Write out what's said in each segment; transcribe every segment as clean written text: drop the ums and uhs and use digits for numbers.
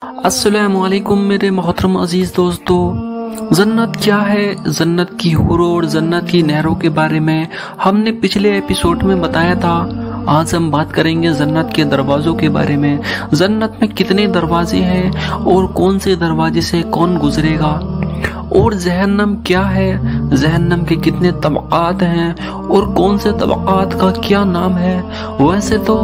السلام علیکم میرے محترم عزیز دوستو، جنت کیا ہے؟ جنت کی حوروں اور جنت کی نہروں کے بارے میں ہم نے پچھلے ایپیسوڈ میں بتایا تھا۔ آج ہم بات کریں گے جنت کے دروازوں کے بارے میں۔ جنت میں کتنے دروازے ہیں اور کون سے دروازے سے کون گزرے گا، اور جہنم کیا ہے، جہنم کے کتنے طبقات ہیں اور کون سے طبقات کا کیا نام ہے۔ ویسے تو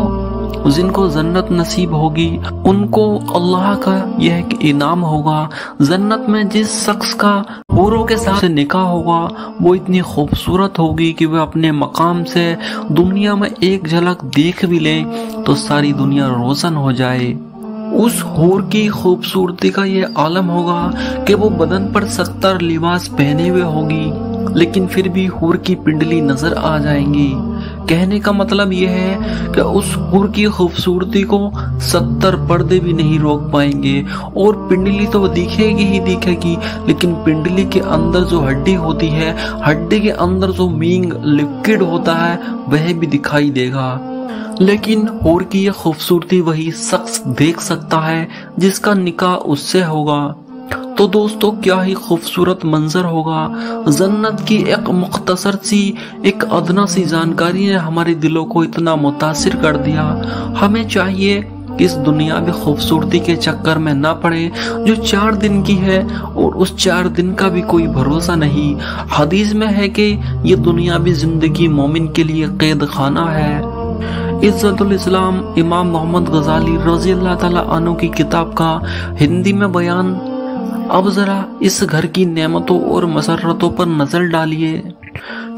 جن کو جنت نصیب ہوگی ان کو اللہ کا یہ انعام ہوگا۔ جنت میں جس شخص کا حوروں کے ساتھ نکاح ہوگا وہ اتنی خوبصورت ہوگی کہ وہ اپنے مقام سے دنیا میں ایک جھلک دیکھ بھی لے تو ساری دنیا روشن ہو جائے۔ اس حور کی خوبصورتی کا یہ عالم ہوگا کہ وہ بدن پر 70 لباس پہنے ہوئے ہوگی لیکن پھر بھی حور کی پنڈلی نظر آ جائیں گی۔ کہنے کا مطلب یہ ہے کہ اس حور کی خوبصورتی کو 70 پردے بھی نہیں روک پائیں گے، اور پنڈلی تو دکھے گی ہی دکھے گی، لیکن پنڈلی کے اندر جو ہڈی ہوتی ہے، ہڈی کے اندر جو مینگ لیکوڈ ہوتا ہے وہ بھی دکھائی دے گا۔ لیکن حور کی یہ خوبصورتی وہی شخص دیکھ سکتا ہے جس کا نکاح اس سے ہوگا۔ تو دوستو کیا ہی خوبصورت منظر ہوگا۔ جنت کی ایک مختصر سی، ایک ادنا سی جانکاری نے ہمارے دلوں کو اتنا متاثر کر دیا۔ ہمیں چاہیے کہ اس دنیاوی خوبصورتی کے چکر میں نہ پڑے جو 4 دن کی ہے، اور اس 4 دن کا بھی کوئی بھروسہ نہیں۔ حدیث میں ہے کہ یہ دنیاوی زندگی مومن کے لیے قید خانہ ہے۔ عزت الاسلام امام محمد غزالی رضی اللہ تعالیٰ عنہ کی کتاب کا ہندی میں بیان۔ اب ذرا اس گھر کی نعمتوں اور مسرتوں پر نظر ڈالیے،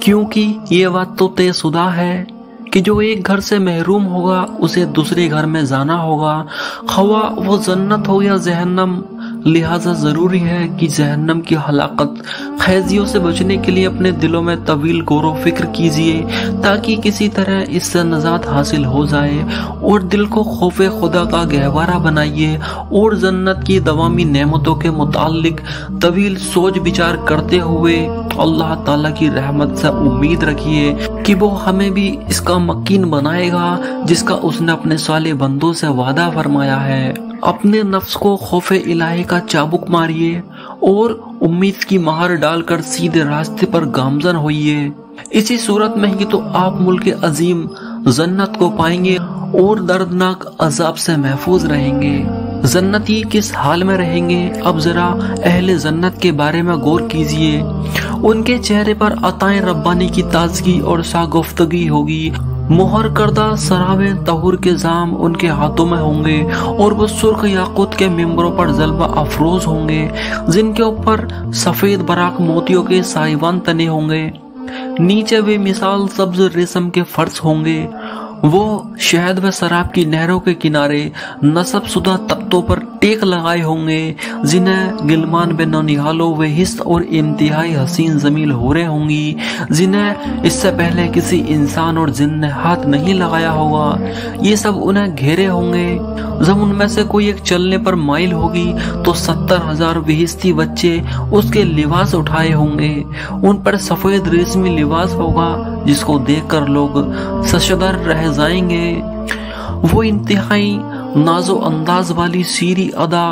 کیونکہ یہ بات تو طے شدہ ہے کہ جو ایک گھر سے محروم ہوگا اسے دوسرے گھر میں جانا ہوگا، خواہ وہ جنت ہو یا جہنم۔ لہذا ضروری ہے کہ جہنم کی ہلاکت خیزیوں سے بچنے کے لیے اپنے دلوں میں طویل غور و فکر کیجیے، تاکہ کسی طرح اس سے نجات حاصل ہو جائے، اور دل کو خوف خدا کا گہوارہ بنائیے، اور جنت کی دوامی نعمتوں کے متعلق طویل سوچ بچار کرتے ہوئے اللہ تعالیٰ کی رحمت سے امید رکھیے کہ وہ ہمیں بھی اس کا مکین بنائے گا جس کا اس نے اپنے صالح بندوں سے وعدہ فرمایا ہے۔ اپنے نفس کو خوف الہی کا چابک ماریے اور امید کی مہر ڈال کر سیدھے راستے پر گامزن ہوئیے۔ اسی صورت میں ہی تو آپ ملک عظیم جنت کو پائیں گے اور دردناک عذاب سے محفوظ رہیں گے۔ جنتی کس حال میں رہیں گے؟ اب ذرا اہل جنت کے بارے میں غور کیجیے۔ ان کے چہرے پر عطائیں ربانی کی تازگی اور شاگفتگی ہوگی۔ مہر کردہ شراب طہور کے جام ان کے ہاتھوں میں ہوں گے، اور وہ سرخ یاقوت کے ممبروں پر جلوہ افروز ہوں گے جن کے اوپر سفید براق موتیوں کے سائیوان تنے ہوں گے۔ نیچے وہ مثال سبز ریشم کے فرش ہوں گے۔ وہ شہد و شراب کی نہروں کے کنارے نصب شدہ تختوں پر ٹیک لگائے ہوں گے، جنہیں غلمان بے ننہالوں و حسن اور انتہائی حسین جمیل حوریں ہوں گی جنہیں اس سے پہلے کسی انسان اور جن نے ہاتھ نہیں لگایا ہوگا۔ یہ سب انہیں گھیرے ہوں گے۔ جب ان میں سے کوئی ایک چلنے پر مائل ہوگی تو 70,000 بہشتی بچے اس کے لباس اٹھائے ہوں گے۔ ان پر سفید ریشمی لباس ہوگا جس کو دیکھ کر لوگ ششدر رہ جائیں گے۔ وہ انتہائی ناز و انداز والی شیریں ادا،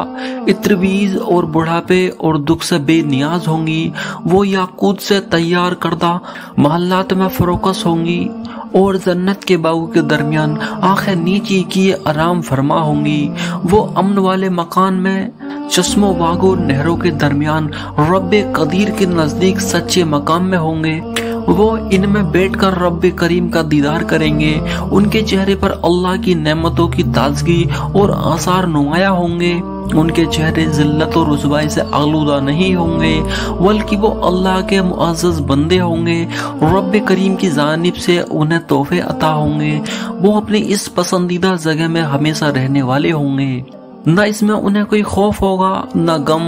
اترویز اور بڑھاپے اور دکھ سے بے نیاز ہوں گی۔ وہ یاقوت سے تیار کردہ محلات میں فروکش ہوں گی، اور جنت کے باغوں کے درمیان آنکھیں نیچی کیے آرام فرما ہوں گی۔ وہ امن والے مکان میں چشم و باغ و نہروں کے درمیان رب قدیر کے نزدیک سچے مقام میں ہوں گے۔ وہ ان میں بیٹھ کر رب کریم کا دیدار کریں گے۔ ان کے چہرے پر اللہ کی نعمتوں کی تازگی اور آثار نمایاں ہوں گے۔ ان کے چہرے ذلت اور رسوائی سے آلودہ نہیں ہوں گے، بلکہ وہ اللہ کے معزز بندے ہوں گے۔ رب کریم کی جانب سے انہیں تحفے عطا ہوں گے۔ وہ اپنی اس پسندیدہ جگہ میں ہمیشہ رہنے والے ہوں گے۔ نہ اس میں انہیں کوئی خوف ہوگا نہ غم۔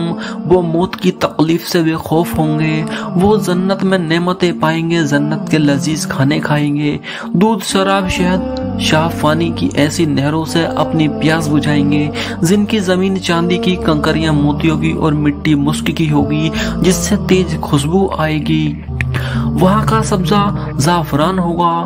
وہ موت کی تکلیف سے بے خوف ہوں گے۔ وہ جنت میں نعمتیں پائیں گے، جنت کے لذیذ کھانے کھائیں گے، دودھ، شراب، شہد، شاہ فانی کی ایسی نہروں سے اپنی پیاس بجھائیں گے جن کی زمین چاندی کی، کنکریاں موتیوں کی اور مٹی مشک کی ہوگی جس سے تیز خوشبو آئے گی۔ وہاں کا سبزہ زعفران ہوگا،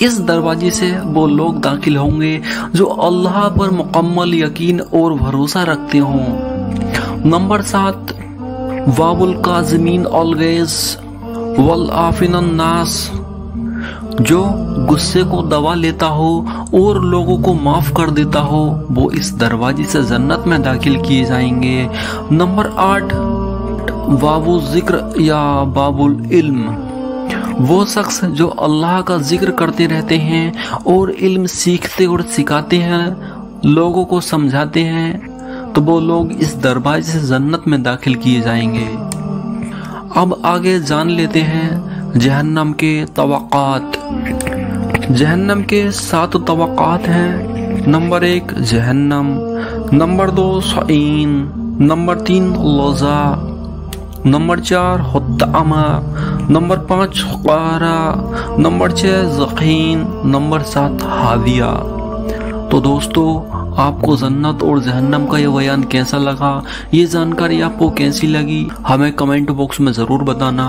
اس دروازے سے وہ لوگ داخل ہوں گے جو اللہ پر مکمل یقین اور بھروسہ رکھتے ہوں۔ نمبر 7، واب القاظمین الغیظ والعافین الناس، جو غصے کو دبا لیتا ہو اور لوگوں کو معاف کر دیتا ہو، وہ اس دروازے سے جنت میں داخل کیے جائیں گے۔ نمبر 8، باب الذکر یا باب العلم، وہ شخص جو اللہ کا ذکر کرتے رہتے ہیں اور علم سیکھتے اور سکھاتے ہیں، لوگوں کو سمجھاتے ہیں، تو وہ لوگ اس دروازے سے جنت میں داخل کیے جائیں گے۔ اب آگے جان لیتے ہیں جہنم کے طبقات۔ جہنم کے 7 طبقات ہیں۔ نمبر 1 جہنم، نمبر 2 سعین، نمبر 3 لظا، نمبر 4 حطامہ، نمبر 5 حقارہ، نمبر 6 زقین، نمبر 7 حاویہ۔ تو دوستو، آپ کو جنت اور جہنم کا یہ بیان کیسا لگا؟ یہ جانکاری آپ کو کیسی لگی؟ ہمیں کمنٹ باکس میں ضرور بتانا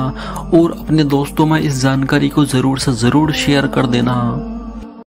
اور اپنے دوستوں میں اس جانکاری کو ضرور سے ضرور شیئر کر دینا۔